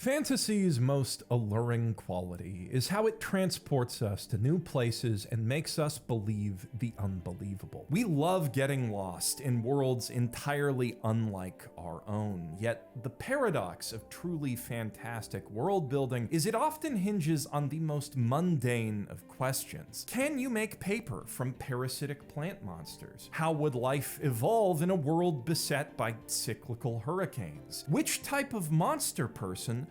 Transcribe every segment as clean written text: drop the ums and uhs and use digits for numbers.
Fantasy's most alluring quality is how it transports us to new places and makes us believe the unbelievable. We love getting lost in worlds entirely unlike our own, yet the paradox of truly fantastic world building is it often hinges on the most mundane of questions. Can you make paper from parasitic plant monsters? How would life evolve in a world beset by cyclical hurricanes? Which type of monster person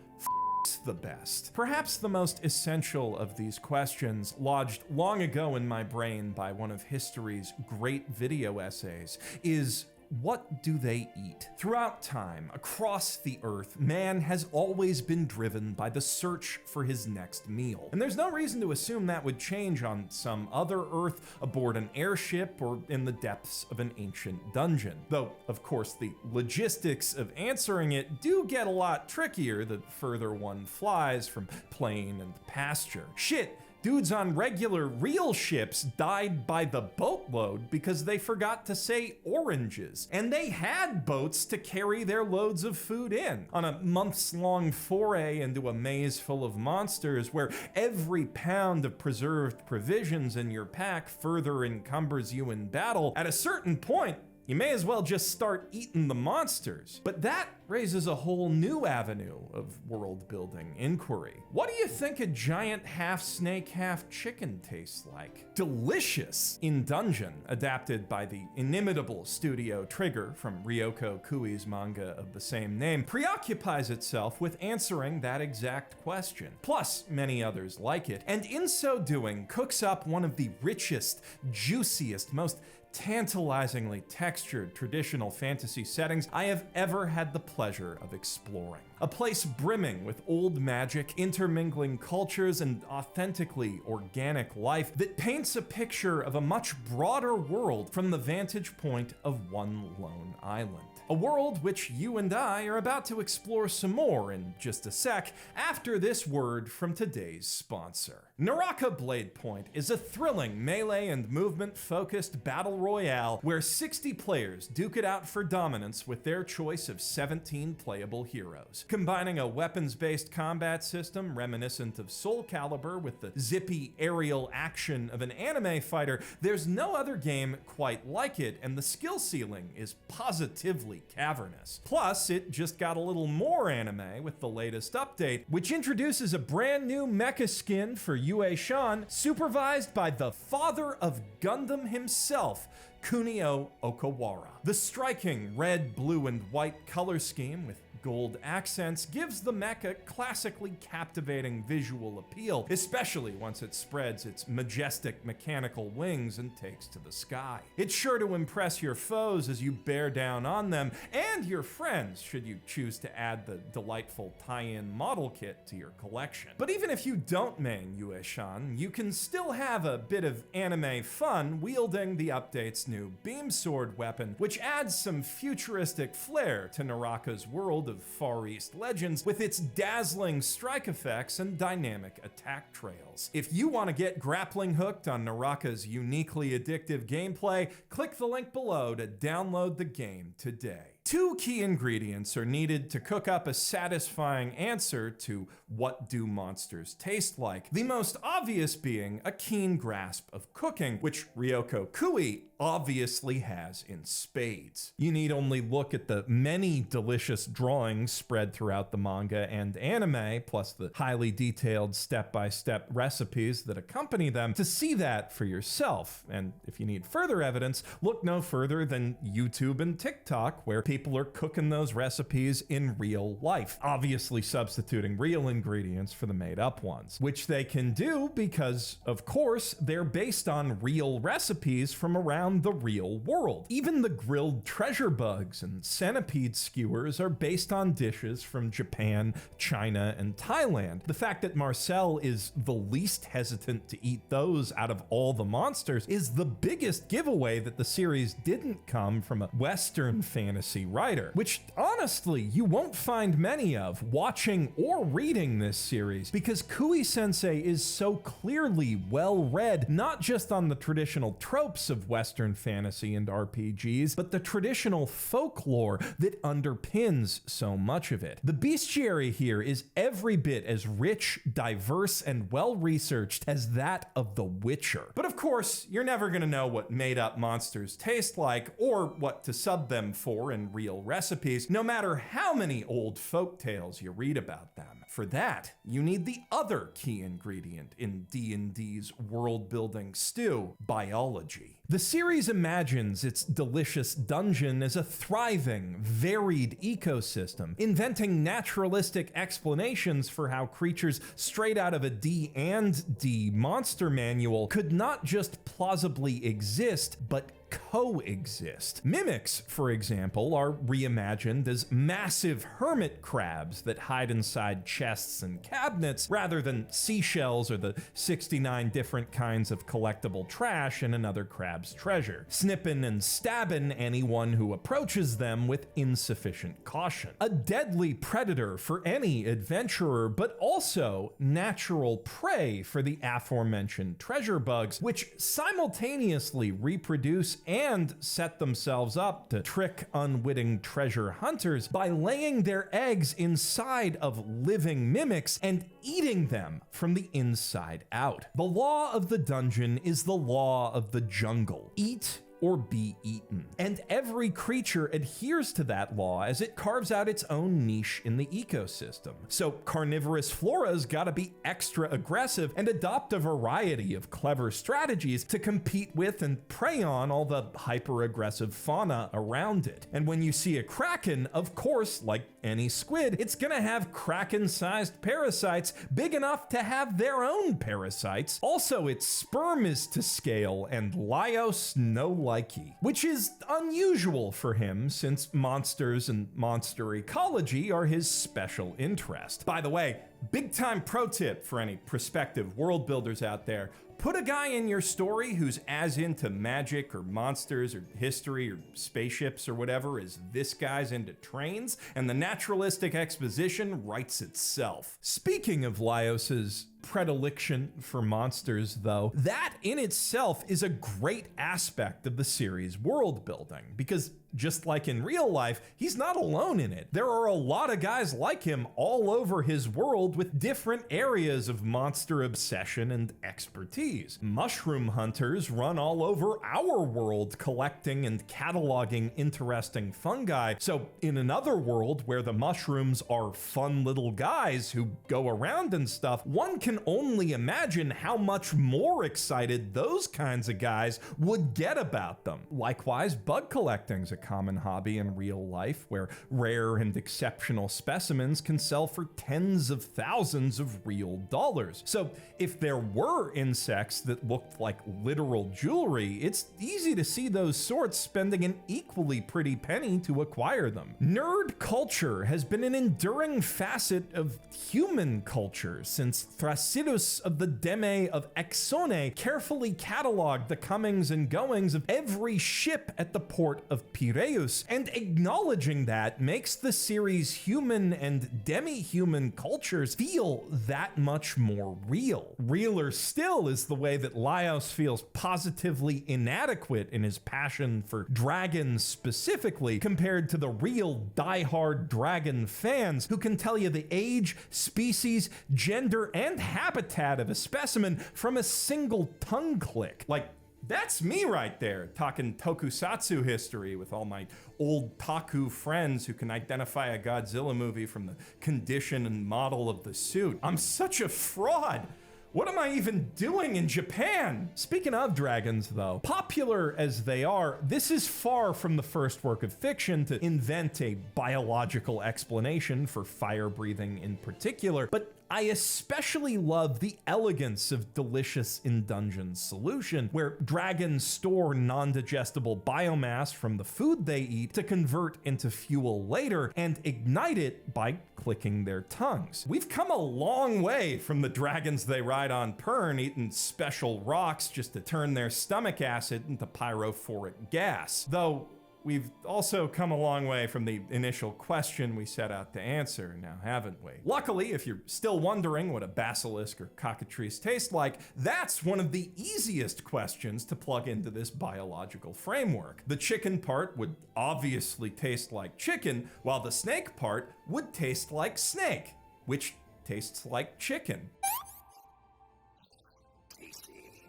the best? Perhaps the most essential of these questions, lodged long ago in my brain by one of history's great video essays, is what do they eat? Throughout time, across the earth, man has always been driven by the search for his next meal. And there's no reason to assume that would change on some other earth, aboard an airship, or in the depths of an ancient dungeon. Though, of course, the logistics of answering it do get a lot trickier the further one flies from plain and pasture. Shit! Dudes on regular, real ships died by the boatload because they forgot to say oranges. And they had boats to carry their loads of food in. On a months-long foray into a maze full of monsters where every pound of preserved provisions in your pack further encumbers you in battle, at a certain point, you may as well just start eating the monsters. But that raises a whole new avenue of world-building inquiry. What do you think a giant half-snake, half-chicken tastes like? Delicious! In Dungeon, adapted by the inimitable Studio Trigger from Ryoko Kui's manga of the same name, preoccupies itself with answering that exact question, plus many others like it, and in so doing cooks up one of the richest, juiciest, most tantalizingly textured traditional fantasy settings I have ever had the pleasure of exploring. A place brimming with old magic, intermingling cultures, and authentically organic life that paints a picture of a much broader world from the vantage point of one lone island. A world which you and I are about to explore some more in just a sec, after this word from today's sponsor. Naraka Bladepoint is a thrilling melee and movement-focused battle royale where 60 players duke it out for dominance with their choice of 17 playable heroes. Combining a weapons-based combat system reminiscent of Soul Calibur with the zippy aerial action of an anime fighter, there's no other game quite like it, and the skill ceiling is positively cavernous. Plus, it just got a little more anime with the latest update, which introduces a brand new mecha skin for Yue Shan, supervised by the father of Gundam himself, Kunio Okawara. The striking red, blue, and white color scheme with gold accents gives the mecha classically captivating visual appeal, especially once it spreads its majestic mechanical wings and takes to the sky. It's sure to impress your foes as you bear down on them, and your friends should you choose to add the delightful tie-in model kit to your collection. But even if you don't main Yue Shan, you can still have a bit of anime fun wielding the update's new beam sword weapon, which adds some futuristic flair to Naraka's world of Far East legends with its dazzling strike effects and dynamic attack trails. If you want to get grappling hooked on Naraka's uniquely addictive gameplay, click the link below to download the game today. Two key ingredients are needed to cook up a satisfying answer to what do monsters taste like, the most obvious being a keen grasp of cooking, which Ryoko Kui obviously has in spades. You need only look at the many delicious drawings spread throughout the manga and anime, plus the highly detailed step-by-step recipes that accompany them, to see that for yourself. And if you need further evidence, look no further than YouTube and TikTok, where people are cooking those recipes in real life, obviously substituting real ingredients for the made-up ones, which they can do because, of course, they're based on real recipes from around the real world. Even the grilled treasure bugs and centipede skewers are based on dishes from Japan, China, and Thailand. The fact that Marcel is the least hesitant to eat those out of all the monsters is the biggest giveaway that the series didn't come from a Western fantasy fantasy writer, which honestly you won't find many of watching or reading this series, because Kui-sensei is so clearly well read, not just on the traditional tropes of Western fantasy and RPGs, but the traditional folklore that underpins so much of it. The bestiary here is every bit as rich, diverse, and well-researched as that of The Witcher. But of course, you're never gonna know what made-up monsters taste like, or what to sub them for in real recipes, no matter how many old folk tales you read about them. For that, you need the other key ingredient in D&D's world-building stew: biology. The series imagines its delicious dungeon as a thriving, varied ecosystem, inventing naturalistic explanations for how creatures straight out of a D&D monster manual could not just plausibly exist, but coexist. Mimics, for example, are reimagined as massive hermit crabs that hide inside chests and cabinets, rather than seashells or the 69 different kinds of collectible trash in another crab's treasure, snipping and stabbing anyone who approaches them with insufficient caution. A deadly predator for any adventurer, but also natural prey for the aforementioned treasure bugs, which simultaneously reproduce and set themselves up to trick unwitting treasure hunters by laying their eggs inside of living mimics and eating them from the inside out. The law of the dungeon is the law of the jungle: eat or be eaten. And every creature adheres to that law as it carves out its own niche in the ecosystem. So carnivorous flora's gotta be extra aggressive and adopt a variety of clever strategies to compete with and prey on all the hyper-aggressive fauna around it. And when you see a kraken, of course, like any squid, it's gonna have kraken-sized parasites big enough to have their own parasites. Also, its sperm is to scale, and Laios no likey, which is unusual for him since monsters and monster ecology are his special interest. By the way, big time pro tip for any prospective world builders out there: put a guy in your story who's as into magic or monsters or history or spaceships or whatever as this guy's into trains, and the naturalistic exposition writes itself. Speaking of Laios's predilection for monsters, though, that in itself is a great aspect of the series' world building, because just like in real life, he's not alone in it. There are a lot of guys like him all over his world with different areas of monster obsession and expertise. Mushroom hunters run all over our world collecting and cataloging interesting fungi. So in another world where the mushrooms are fun little guys who go around and stuff, one can only imagine how much more excited those kinds of guys would get about them. Likewise, bug collecting's a common hobby in real life, where rare and exceptional specimens can sell for tens of thousands of real dollars. So if there were insects that looked like literal jewelry, it's easy to see those sorts spending an equally pretty penny to acquire them. Nerd culture has been an enduring facet of human culture since Thrasydus of the Deme of Exone carefully cataloged the comings and goings of every ship at the port of Piraeus, and acknowledging that makes the series' human and demi-human cultures feel that much more real. Realer still is the way that Laios feels positively inadequate in his passion for dragons specifically, compared to the real die-hard dragon fans who can tell you the age, species, gender, and habitat of a specimen from a single tongue click. Like, that's me right there, talking tokusatsu history with all my old taku friends who can identify a Godzilla movie from the condition and model of the suit. I'm such a fraud. What am I even doing in Japan? Speaking of dragons, though, popular as they are, this is far from the first work of fiction to invent a biological explanation for fire breathing in particular, but I especially love the elegance of Delicious in Dungeon's solution, where dragons store non-digestible biomass from the food they eat to convert into fuel later and ignite it by clicking their tongues. We've come a long way from the dragons they ride on Pern eating special rocks just to turn their stomach acid into pyrophoric gas. Though, we've also come a long way from the initial question we set out to answer, now haven't we? Luckily, if you're still wondering what a basilisk or cockatrice taste like, that's one of the easiest questions to plug into this biological framework. The chicken part would obviously taste like chicken, while the snake part would taste like snake, which tastes like chicken.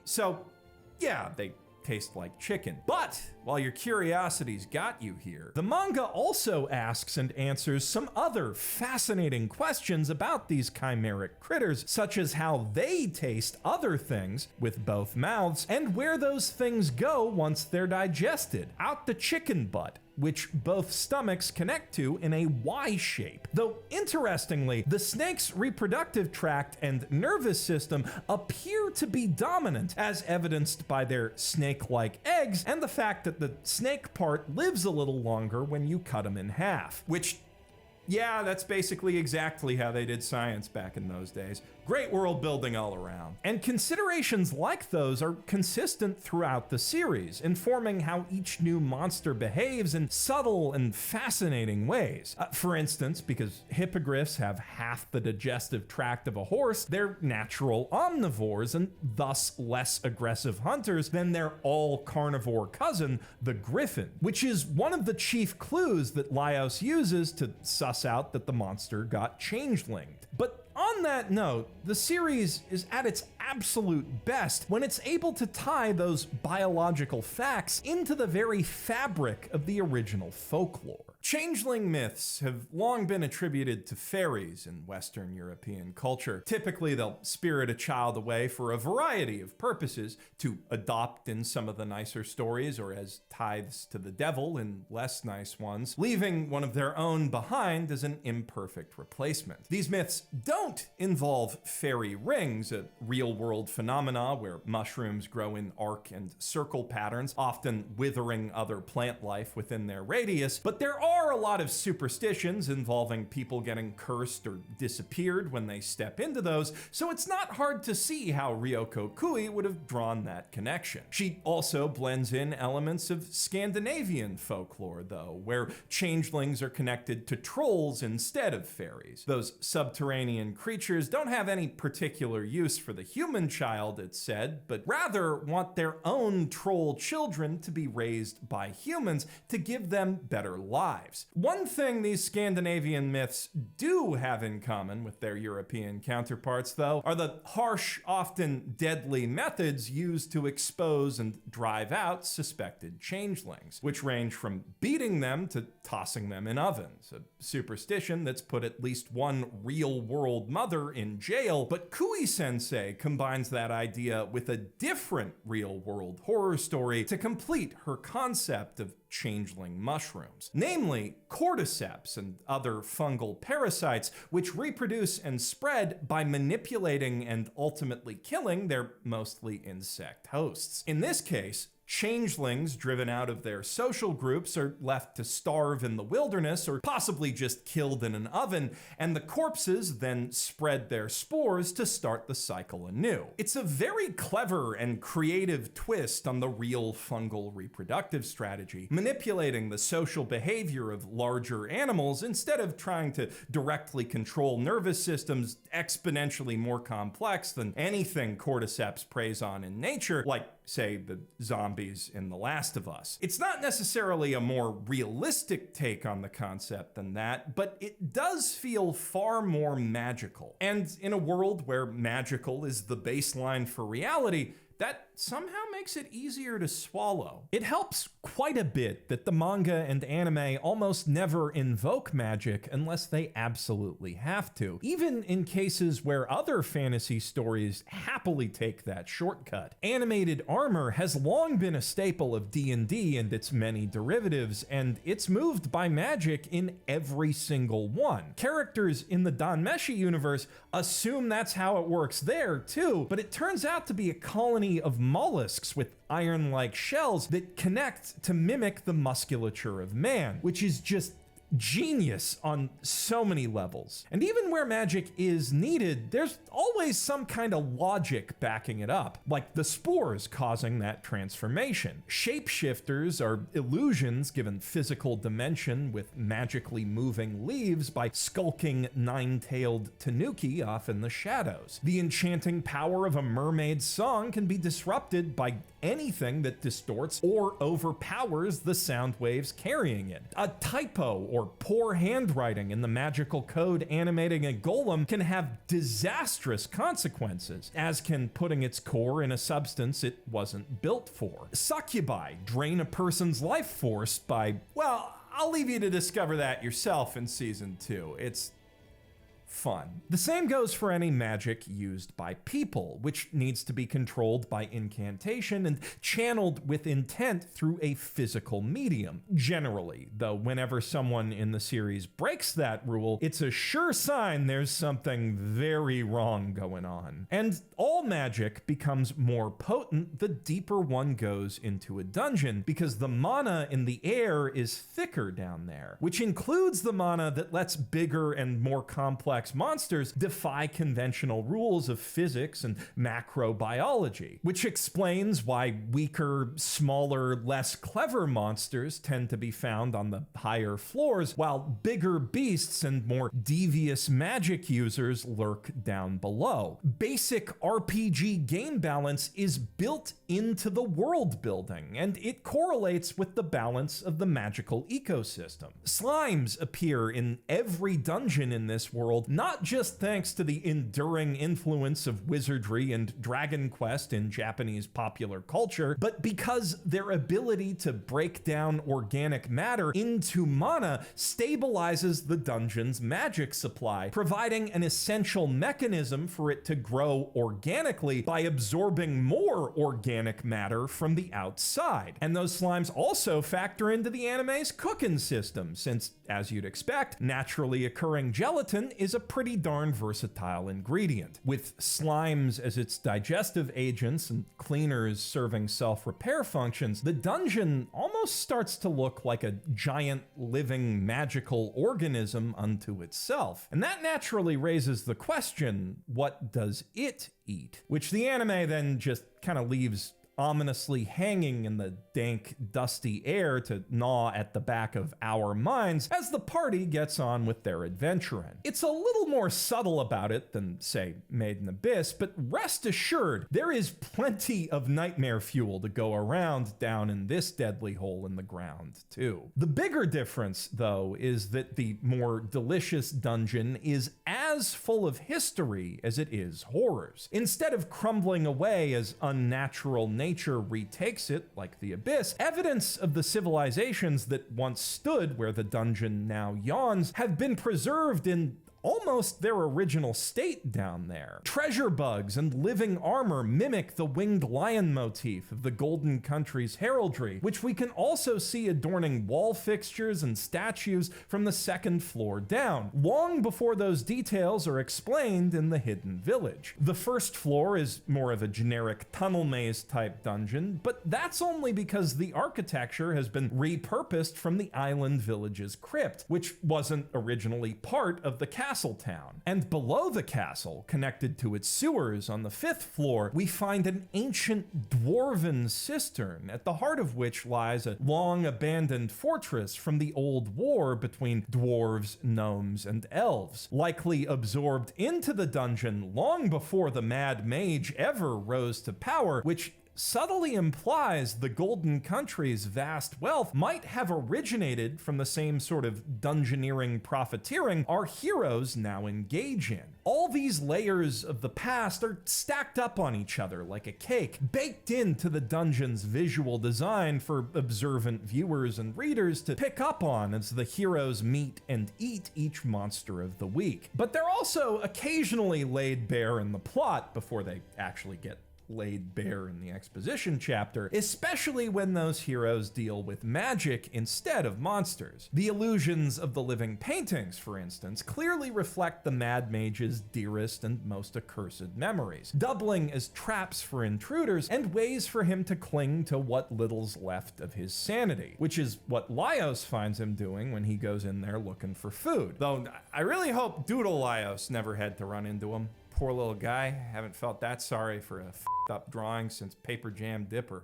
So, yeah, they taste like chicken. But while your curiosity's got you here, the manga also asks and answers some other fascinating questions about these chimeric critters, such as how they taste other things with both mouths, and where those things go once they're digested, out the chicken butt, which both stomachs connect to in a Y shape. Though interestingly, the snake's reproductive tract and nervous system appear to be dominant, as evidenced by their snake-like eggs and the fact that the snake part lives a little longer when you cut them in half. Which, yeah, that's basically exactly how they did science back in those days. Great world building all around. And considerations like those are consistent throughout the series, informing how each new monster behaves in subtle and fascinating ways. For instance, because hippogriffs have half the digestive tract of a horse, they're natural omnivores and thus less aggressive hunters than their all-carnivore cousin, the griffin, which is one of the chief clues that Laios uses to suss out that the monster got changelinged. But on that note, the series is at its absolute best when it's able to tie those biological facts into the very fabric of the original folklore. Changeling myths have long been attributed to fairies in Western European culture. Typically, they'll spirit a child away for a variety of purposes, to adopt in some of the nicer stories or as tithes to the devil in less nice ones, leaving one of their own behind as an imperfect replacement. These myths don't involve fairy rings, a real-world phenomena where mushrooms grow in arc and circle patterns, often withering other plant life within their radius, but there are a lot of superstitions involving people getting cursed or disappeared when they step into those, so it's not hard to see how Ryoko Kui would have drawn that connection. She also blends in elements of Scandinavian folklore, though, where changelings are connected to trolls instead of fairies. Those subterranean creatures don't have any particular use for the human child, it's said, but rather want their own troll children to be raised by humans to give them better lives. One thing these Scandinavian myths do have in common with their European counterparts, though, are the harsh, often deadly methods used to expose and drive out suspected changelings, which range from beating them to tossing them in ovens, a superstition that's put at least one real-world mother in jail. But Kui-sensei combines that idea with a different real-world horror story to complete her concept of changeling mushrooms, namely cordyceps and other fungal parasites, which reproduce and spread by manipulating and ultimately killing their mostly insect hosts. In this case, changelings driven out of their social groups are left to starve in the wilderness or possibly just killed in an oven, and the corpses then spread their spores to start the cycle anew. It's a very clever and creative twist on the real fungal reproductive strategy, manipulating the social behavior of larger animals instead of trying to directly control nervous systems exponentially more complex than anything cordyceps preys on in nature, like, say, the zombies in The Last of Us. It's not necessarily a more realistic take on the concept than that, but it does feel far more magical. And in a world where magical is the baseline for reality, that somehow makes it easier to swallow. It helps quite a bit that the manga and anime almost never invoke magic unless they absolutely have to, even in cases where other fantasy stories happily take that shortcut. Animated armor has long been a staple of D&D and its many derivatives, and it's moved by magic in every single one. Characters in the Danmeshi universe assume that's how it works there too, but it turns out to be a colony of mollusks with iron-like shells that connect to mimic the musculature of man, which is just genius on so many levels. And even where magic is needed, there's always some kind of logic backing it up, like the spores causing that transformation. Shapeshifters are illusions given physical dimension with magically moving leaves by skulking nine-tailed tanuki off in the shadows. The enchanting power of a mermaid's song can be disrupted by anything that distorts or overpowers the sound waves carrying it. A typo or poor handwriting in the magical code animating a golem can have disastrous consequences, as can putting its core in a substance it wasn't built for. Succubi drain a person's life force by, well, I'll leave you to discover that yourself in season 2. It's fun. The same goes for any magic used by people, which needs to be controlled by incantation and channeled with intent through a physical medium. Generally, though, whenever someone in the series breaks that rule, it's a sure sign there's something very wrong going on. And all magic becomes more potent the deeper one goes into a dungeon, because the mana in the air is thicker down there, which includes the mana that lets bigger and more complex monsters defy conventional rules of physics and macrobiology, which explains why weaker, smaller, less clever monsters tend to be found on the higher floors, while bigger beasts and more devious magic users lurk down below. Basic RPG game balance is built into the world building, and it correlates with the balance of the magical ecosystem. Slimes appear in every dungeon in this world, not just thanks to the enduring influence of wizardry and Dragon Quest in Japanese popular culture, but because their ability to break down organic matter into mana stabilizes the dungeon's magic supply, providing an essential mechanism for it to grow organically by absorbing more organic matter from the outside. And those slimes also factor into the anime's cooking system, since, as you'd expect, naturally occurring gelatin is a pretty darn versatile ingredient. With slimes as its digestive agents and cleaners serving self-repair functions, the dungeon almost starts to look like a giant living magical organism unto itself. And that naturally raises the question, what does it eat? Which the anime then just kind of leaves ominously hanging in the dank, dusty air to gnaw at the back of our minds as the party gets on with their adventuring. It's a little more subtle about it than, say, Made in Abyss, but rest assured, there is plenty of nightmare fuel to go around down in this deadly hole in the ground, too. The bigger difference, though, is that the more delicious dungeon is as full of history as it is horrors. Instead of crumbling away as unnatural nature retakes it, like the Abyss, evidence of the civilizations that once stood where the dungeon now yawns have been preserved in almost their original state down there. Treasure bugs and living armor mimic the winged lion motif of the Golden Country's heraldry, which we can also see adorning wall fixtures and statues from the second floor down, long before those details are explained in the hidden village. The first floor is more of a generic tunnel maze type dungeon, but that's only because the architecture has been repurposed from the island village's crypt, which wasn't originally part of the castle town. And below the castle, connected to its sewers on the 5th floor, we find an ancient dwarven cistern, at the heart of which lies a long abandoned fortress from the old war between dwarves, gnomes, and elves, likely absorbed into the dungeon long before the Mad Mage ever rose to power, which subtly implies the Golden Country's vast wealth might have originated from the same sort of dungeoneering profiteering our heroes now engage in. All these layers of the past are stacked up on each other like a cake, baked into the dungeon's visual design for observant viewers and readers to pick up on as the heroes meet and eat each monster of the week. But they're also occasionally laid bare in the plot before they actually get laid bare in the exposition chapter, especially when those heroes deal with magic instead of monsters. The illusions of the living paintings, for instance, clearly reflect the Mad Mage's dearest and most accursed memories, doubling as traps for intruders and ways for him to cling to what little's left of his sanity, which is what Laios finds him doing when he goes in there looking for food. Though I really hope Doodle Laios never had to run into him. Poor little guy. Haven't felt that sorry for a f***ed up drawing since Paper Jam Dipper.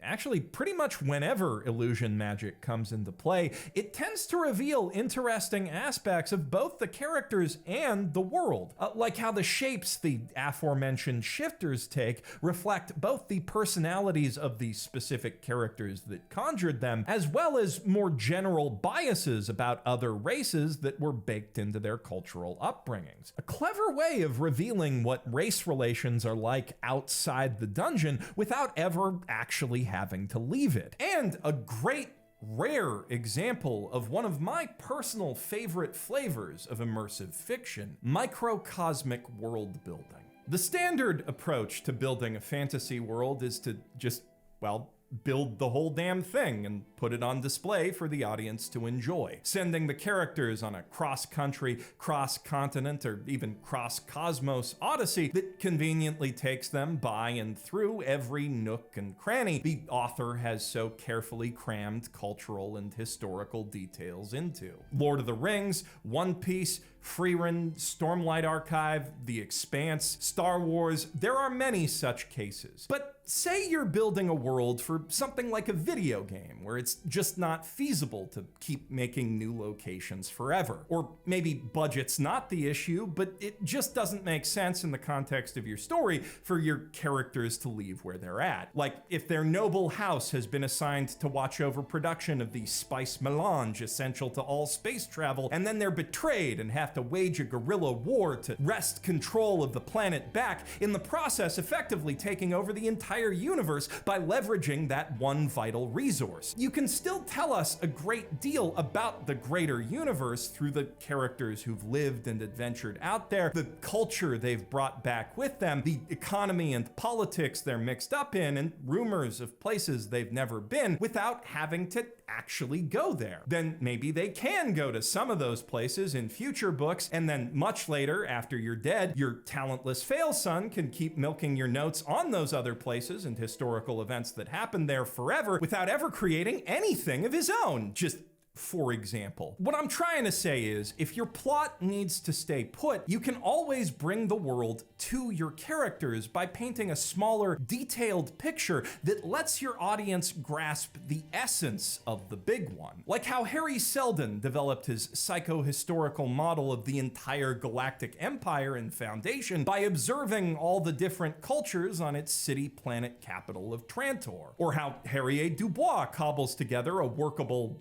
Actually, pretty much whenever illusion magic comes into play, it tends to reveal interesting aspects of both the characters and the world. Like how the shapes the aforementioned shifters take reflect both the personalities of the specific characters that conjured them, as well as more general biases about other races that were baked into their cultural upbringings. A clever way of revealing what race relations are like outside the dungeon without ever actually having to leave it. And a great rare example of one of my personal favorite flavors of immersive fiction, microcosmic world building. The standard approach to building a fantasy world is to just, well, build the whole damn thing and put it on display for the audience to enjoy, sending the characters on a cross-country, cross-continent, or even cross-cosmos odyssey that conveniently takes them by and through every nook and cranny the author has so carefully crammed cultural and historical details into. Lord of the Rings, One Piece, Freerun, Stormlight Archive, The Expanse, Star Wars, there are many such cases. But say you're building a world for something like a video game, where it's just not feasible to keep making new locations forever. Or maybe budget's not the issue, but it just doesn't make sense in the context of your story for your characters to leave where they're at. Like if their noble house has been assigned to watch over production of the spice melange essential to all space travel, and then they're betrayed and have to wage a guerrilla war to wrest control of the planet back, in the process effectively taking over the entire universe by leveraging that one vital resource. You can still tell us a great deal about the greater universe through the characters who've lived and adventured out there, the culture they've brought back with them, the economy and politics they're mixed up in, and rumors of places they've never been, without having to actually go there. Then maybe they can go to some of those places in future books, and then much later, after you're dead, your talentless fail son can keep milking your notes on those other places and historical events that happened there forever without ever creating anything of his own. Just for example. What I'm trying to say is, if your plot needs to stay put, you can always bring the world to your characters by painting a smaller, detailed picture that lets your audience grasp the essence of the big one. Like how Harry Seldon developed his psycho-historical model of the entire galactic empire in Foundation by observing all the different cultures on its city-planet capital of Trantor. Or how Harry A. Dubois cobbles together a workable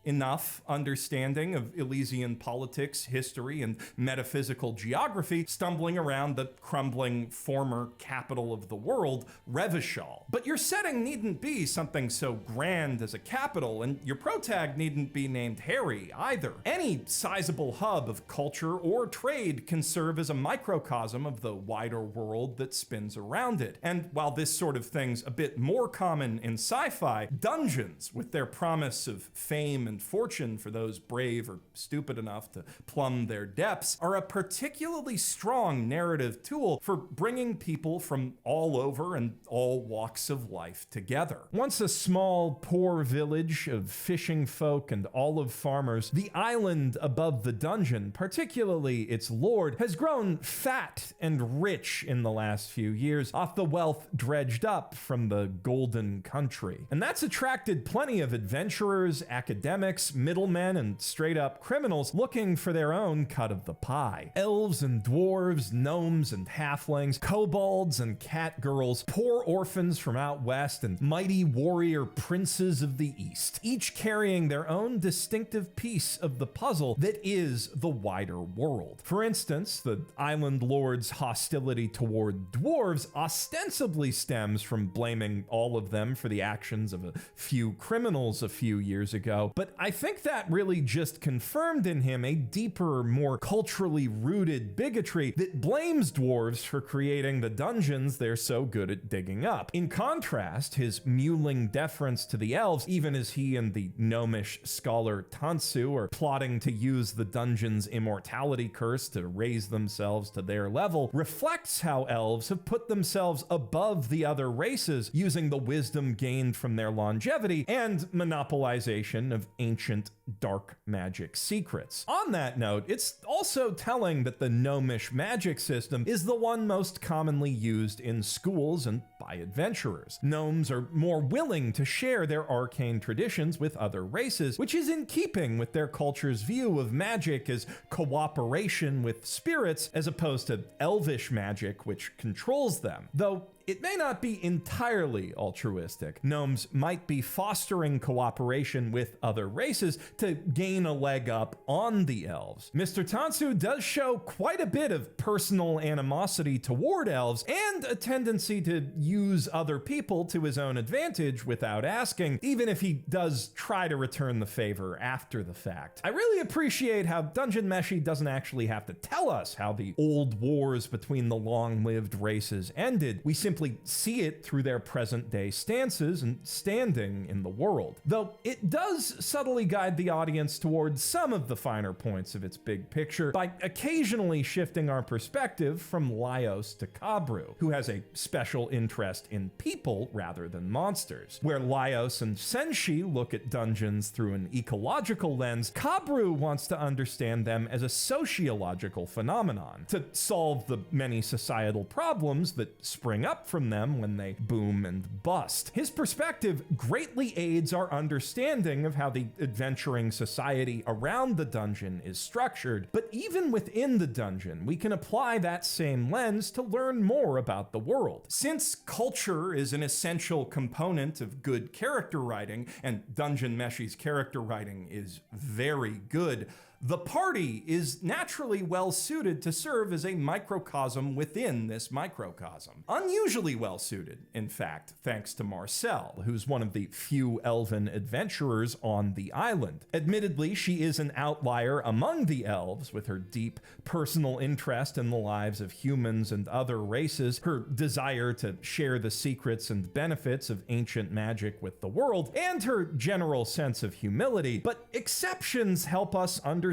enough understanding of Elysian politics, history, and metaphysical geography, stumbling around the crumbling former capital of the world, Revachol. But your setting needn't be something so grand as a capital, and your protag needn't be named Harry either. Any sizable hub of culture or trade can serve as a microcosm of the wider world that spins around it. And while this sort of thing's a bit more common in sci-fi, dungeons, with their promise of fame and fortune for those brave or stupid enough to plumb their depths, are a particularly strong narrative tool for bringing people from all over and all walks of life together. Once a small, poor village of fishing folk and olive farmers, the island above the dungeon, particularly its lord, has grown fat and rich in the last few years off the wealth dredged up from the golden country. And that's attracted plenty of adventurers, academics, middlemen, and straight-up criminals looking for their own cut of the pie. Elves and dwarves, gnomes and halflings, kobolds and catgirls, poor orphans from out west, and mighty warrior princes of the east, each carrying their own distinctive piece of the puzzle that is the wider world. For instance, the island lord's hostility toward dwarves ostensibly stems from blaming all of them for the actions of a few criminals a few years ago, but but I think that really just confirmed in him a deeper, more culturally rooted bigotry that blames dwarves for creating the dungeons they're so good at digging up. In contrast, his mewling deference to the elves, even as he and the gnomish scholar Tansu are plotting to use the dungeon's immortality curse to raise themselves to their level, reflects how elves have put themselves above the other races using the wisdom gained from their longevity and monopolization of ancient dark magic secrets. On that note, it's also telling that the gnomish magic system is the one most commonly used in schools and by adventurers. Gnomes are more willing to share their arcane traditions with other races, which is in keeping with their culture's view of magic as cooperation with spirits as opposed to elvish magic, which controls them. Though it may not be entirely altruistic. Gnomes might be fostering cooperation with other races to gain a leg up on the elves. Mr. Tansu does show quite a bit of personal animosity toward elves and a tendency to use other people to his own advantage without asking, even if he does try to return the favor after the fact. I really appreciate how Dungeon Meshi doesn't actually have to tell us how the old wars between the long-lived races ended. We simply see it through their present-day stances and standing in the world. Though it does subtly guide the audience towards some of the finer points of its big picture by occasionally shifting our perspective from Laios to Kabru, who has a special interest in people rather than monsters. Where Laios and Senshi look at dungeons through an ecological lens, Kabru wants to understand them as a sociological phenomenon, to solve the many societal problems that spring up from them when they boom and bust. His perspective greatly aids our understanding of how the adventuring society around the dungeon is structured, but even within the dungeon, we can apply that same lens to learn more about the world. Since culture is an essential component of good character writing, and Dungeon Meshi's character writing is very good, the party is naturally well suited to serve as a microcosm within this microcosm. Unusually well suited, in fact, thanks to Marcel, who's one of the few elven adventurers on the island. Admittedly, she is an outlier among the elves, with her deep personal interest in the lives of humans and other races, her desire to share the secrets and benefits of ancient magic with the world, and her general sense of humility. But exceptions help us understand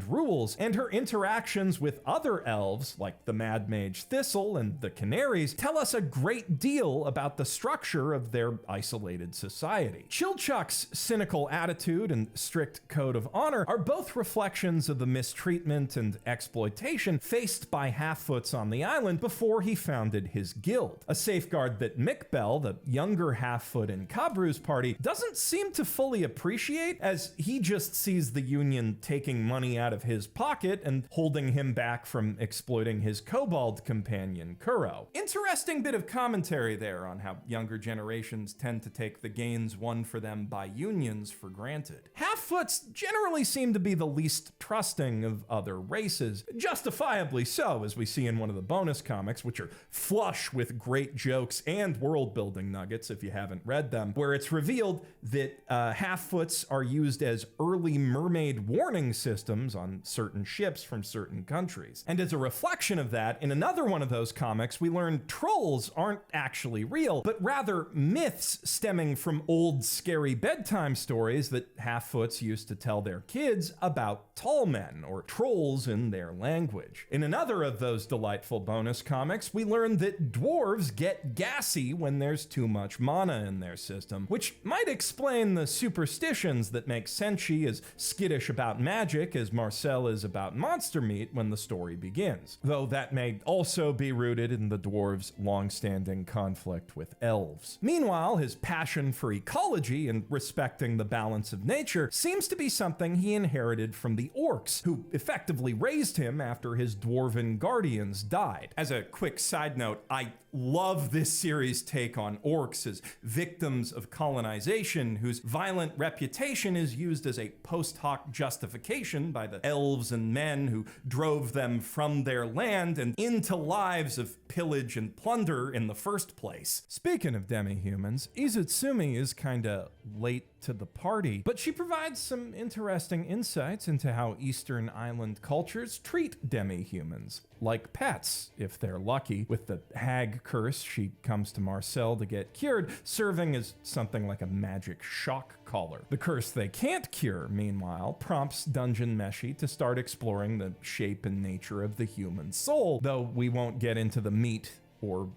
rules, and her interactions with other elves, like the Mad Mage Thistle and the Canaries, tell us a great deal about the structure of their isolated society. Chilchuck's cynical attitude and strict code of honor are both reflections of the mistreatment and exploitation faced by half-foots on the island before he founded his guild, a safeguard that Mikbel, the younger half-foot in Kabru's party, doesn't seem to fully appreciate, as he just sees the Union taking money out of his pocket and holding him back from exploiting his kobold companion, Kuro. Interesting bit of commentary there on how younger generations tend to take the gains won for them by unions for granted. Half-foots generally seem to be the least trusting of other races, justifiably so, as we see in one of the bonus comics, which are flush with great jokes and world-building nuggets if you haven't read them, where it's revealed that half-foots are used as early mermaid warning systems on certain ships from certain countries. And as a reflection of that, in another one of those comics, we learn trolls aren't actually real, but rather myths stemming from old scary bedtime stories that half-foots used to tell their kids about tall men, or trolls in their language. In another of those delightful bonus comics, we learn that dwarves get gassy when there's too much mana in their system, which might explain the superstitions that make Senshi as skittish about magic as Marcel is about monster meat when the story begins, though that may also be rooted in the dwarves' long-standing conflict with elves. Meanwhile, his passion for ecology and respecting the balance of nature seems to be something he inherited from the orcs, who effectively raised him after his dwarven guardians died. As a quick side note, I love this series' take on orcs as victims of colonization whose violent reputation is used as a post hoc justification by the elves and men who drove them from their land and into lives of pillage and plunder in the first place. Speaking of demi-humans, Izutsumi is kinda late to the party, but she provides some interesting insights into how Eastern Island cultures treat demi-humans, like pets, if they're lucky. With the hag curse, she comes to Marcel to get cured, serving as something like a magic shock collar. The curse they can't cure, meanwhile, prompts Dungeon Meshi to start exploring the shape and nature of the human soul, though we won't get into the meat or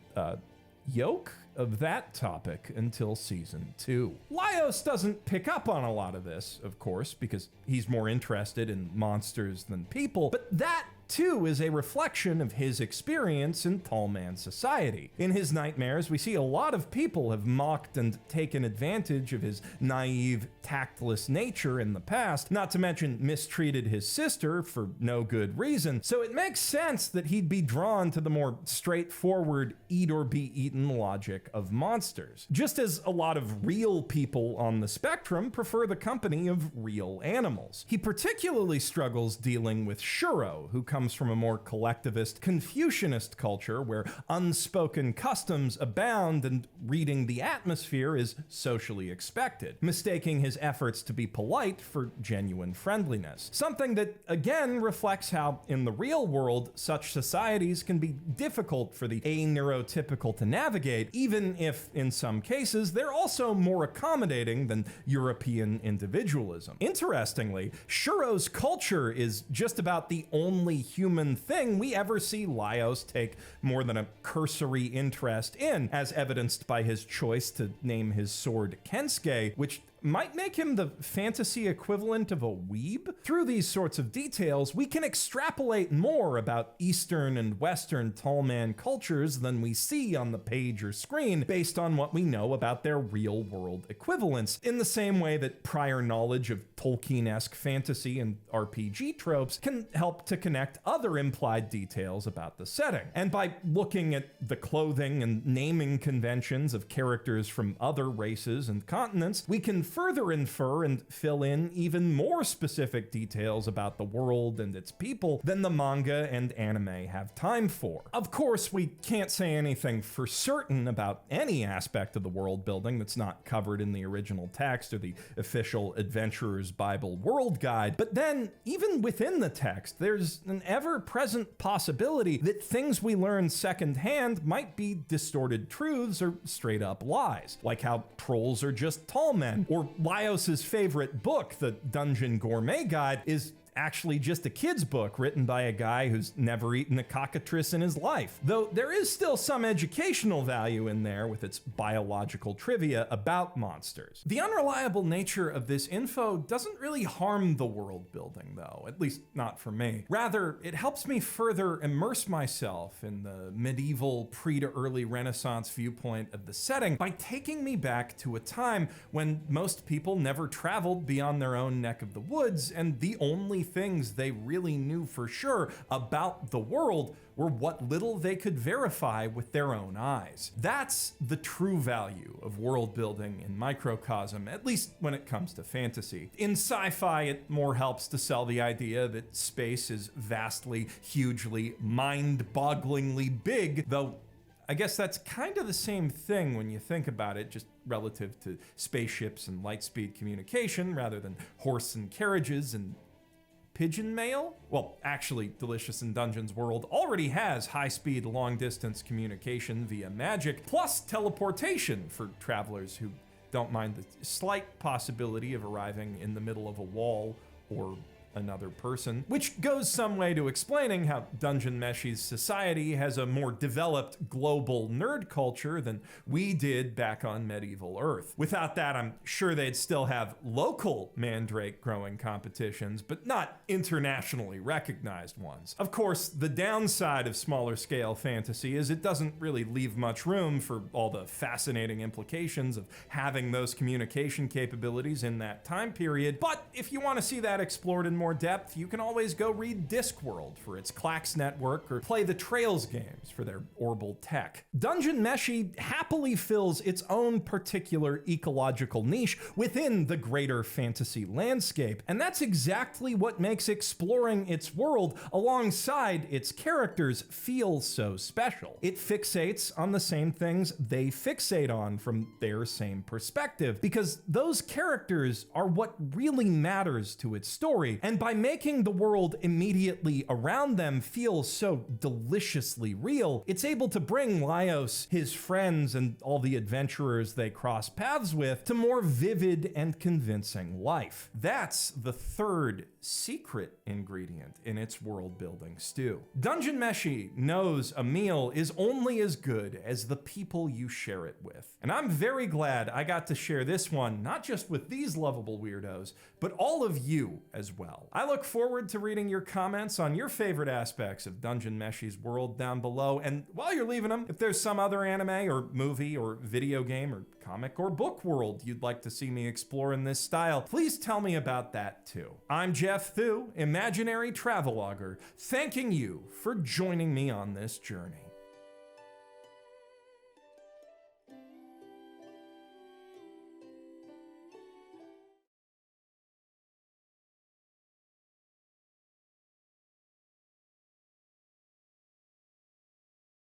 yolk of that topic until season 2. Laios doesn't pick up on a lot of this, of course, because he's more interested in monsters than people, but that too is a reflection of his experience in Tall Man society. In his nightmares, we see a lot of people have mocked and taken advantage of his naive, tactless nature in the past, not to mention mistreated his sister for no good reason, so it makes sense that he'd be drawn to the more straightforward eat or be eaten logic of monsters. Just as a lot of real people on the spectrum prefer the company of real animals. He particularly struggles dealing with Shuro, who comes from a more collectivist, Confucianist culture where unspoken customs abound and reading the atmosphere is socially expected, mistaking his efforts to be polite for genuine friendliness. Something that, again, reflects how, in the real world, such societies can be difficult for the a-neurotypical to navigate, even if, in some cases, they're also more accommodating than European individualism. Interestingly, Shuro's culture is just about the only human thing we ever see Laios take more than a cursory interest in, as evidenced by his choice to name his sword Kensuke, which might make him the fantasy equivalent of a weeb. Through these sorts of details, we can extrapolate more about Eastern and Western tall man cultures than we see on the page or screen based on what we know about their real-world equivalents, in the same way that prior knowledge of Tolkien-esque fantasy and RPG tropes can help to connect other implied details about the setting. And by looking at the clothing and naming conventions of characters from other races and continents, we can further infer and fill in even more specific details about the world and its people than the manga and anime have time for. Of course, we can't say anything for certain about any aspect of the world building that's not covered in the original text or the official Adventurer's Bible World Guide, but then, even within the text, there's an ever-present possibility that things we learn secondhand might be distorted truths or straight-up lies, like how trolls are just tall men, or Laios' favorite book, the Dungeon Gourmet Guide, is actually just a kid's book written by a guy who's never eaten a cockatrice in his life. Though there is still some educational value in there with its biological trivia about monsters. The unreliable nature of this info doesn't really harm the world building though, at least not for me. Rather, it helps me further immerse myself in the medieval pre to early Renaissance viewpoint of the setting by taking me back to a time when most people never traveled beyond their own neck of the woods, and the only things they really knew for sure about the world were what little they could verify with their own eyes. That's the true value of world building in Microcosm, at least when it comes to fantasy. In sci-fi, it more helps to sell the idea that space is vastly, hugely, mind-bogglingly big, though I guess that's kind of the same thing when you think about it, just relative to spaceships and light-speed communication rather than horse and carriages and pigeon mail? Well, actually, Delicious in Dungeons World already has high-speed, long-distance communication via magic, plus teleportation for travelers who don't mind the slight possibility of arriving in the middle of a wall or another person, which goes some way to explaining how Dungeon Meshi's society has a more developed global nerd culture than we did back on medieval Earth. Without that, I'm sure they'd still have local mandrake growing competitions, but not internationally recognized ones. Of course, the downside of smaller scale fantasy is it doesn't really leave much room for all the fascinating implications of having those communication capabilities in that time period, but if you want to see that explored in more depth, you can always go read Discworld for its Clax network or play the Trails games for their Orbital tech. Dungeon Meshi happily fills its own particular ecological niche within the greater fantasy landscape, and that's exactly what makes exploring its world alongside its characters feel so special. It fixates on the same things they fixate on from their same perspective, because those characters are what really matters to its story, and by making the world immediately around them feel so deliciously real, it's able to bring Laios, his friends, and all the adventurers they cross paths with to more vivid and convincing life. That's the third secret ingredient in its world-building stew. Dungeon Meshi knows a meal is only as good as the people you share it with. And I'm very glad I got to share this one, not just with these lovable weirdos, but all of you as well. I look forward to reading your comments on your favorite aspects of Dungeon Meshi's world down below, and while you're leaving them, if there's some other anime or movie or video game or comic or book world you'd like to see me explore in this style, please tell me about that too. I'm Geoff Thew, imaginary travelogue, thanking you for joining me on this journey.